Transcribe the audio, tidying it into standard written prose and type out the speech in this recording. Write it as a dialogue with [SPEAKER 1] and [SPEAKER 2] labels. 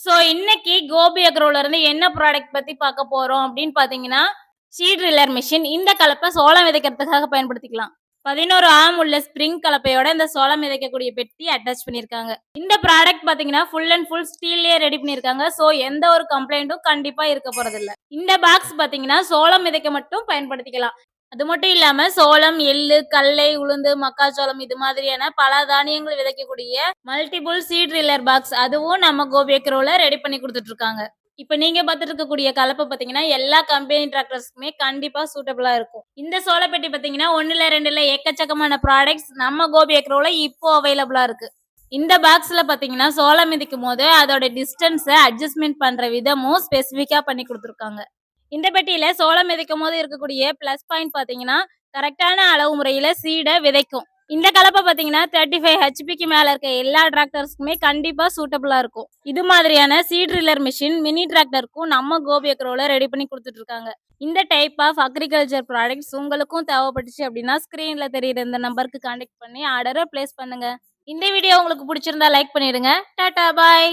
[SPEAKER 1] So இன்னைக்கு கோபி அக்ரோல இருந்து என்ன ப்ராடக்ட் பத்தி பார்க்க போறோம் அப்படின்னு பாத்தீங்கன்னா, சீட் ட்ரில்லர் மிஷின். இந்த கலப்பை சோளம் விதைக்கிறதுக்காக பயன்படுத்திக்கலாம். 11 ஆம் உள்ள ஸ்ப்ரிங் கலப்பையோட இந்த சோளம் விதைக்கக்கூடிய பெட்டி அட்டாச் பண்ணியிருக்காங்க. இந்த ப்ராடக்ட் பாத்தீங்கன்னா ஃபுல் அண்ட் ஃபுல் ஸ்டீல்லயே ரெடி பண்ணியிருக்காங்க. ஸோ எந்த ஒரு கம்ப்ளைண்ட்டும் கண்டிப்பா இருக்க போறதில்ல. இந்த பாக்ஸ் பாத்தீங்கன்னா சோளம் விதைக்க மட்டும் பயன்படுத்திக்கலாம். அது மட்டும் இல்லாம சோளம், எள்ளு, கடலை, உளுந்து, மக்காச்சோளம் இது மாதிரியான பல தானியங்கள் விதைக்கக்கூடிய மல்டிபிள் சீட் ட்ரில்லர் பாக்ஸ் அதுவும் நம்ம கோபி அக்ரோல ரெடி பண்ணி குடுத்துட்டு இருக்காங்க. இப்ப நீங்க பார்த்துட்டு இருக்கக்கூடிய கலப்பை பாத்தீங்கன்னா, எல்லா கம்பெனி டிராக்டர்ஸ்க்குமே கண்டிப்பா சூட்டபிளா இருக்கும். இந்த சோளப்பெட்டி பாத்தீங்கன்னா 1 2 எக்கச்சக்கமான ப்ராடக்ட்ஸ் நம்ம கோபி அக்ரோல இப்போ அவைலபிளா இருக்கு. இந்த பாக்ஸ்ல பாத்தீங்கன்னா சோளம் மிதிக்கும் போது அதோட டிஸ்டன்ஸ அட்ஜஸ்ட்மெண்ட் பண்ற விதமும் ஸ்பெசிஃபிக்கா பண்ணி குடுத்துருக்காங்க. இந்த பெட்டியில சோளம் விதைக்கும் போது இருக்கக்கூடிய பிளஸ் பாயிண்ட் பாத்தீங்கன்னா, கரெக்டான அளவு முறையில சீட விதைக்கும். இந்த கலப்பை பாத்தீங்கன்னா 35 ஹெச்பிக்கு மேல இருக்க எல்லா டிராக்டர்ஸ்க்குமே கண்டிப்பா சூட்டபிளா இருக்கும். இது மாதிரியான சீட் ட்ரில்லர் மிஷின் மினி டிராக்டருக்கும் நம்ம கோபி அக்ரோல ரெடி பண்ணி கொடுத்துட்டு இருக்காங்க. இந்த டைப் ஆஃப் அக்ரிகல்ச்சர் ப்ராடக்ட்ஸ் உங்களுக்கும் தேவைப்பட்டுச்சு அப்படின்னா ஸ்கிரீன்ல தெரியுற இந்த நம்பருக்கு கான்டாக்ட் பண்ணி ஆர்டரை பிளேஸ் பண்ணுங்க. இந்த வீடியோ உங்களுக்கு பிடிச்சிருந்தா லைக் பண்ணிடுங்க. டாடா பாய்.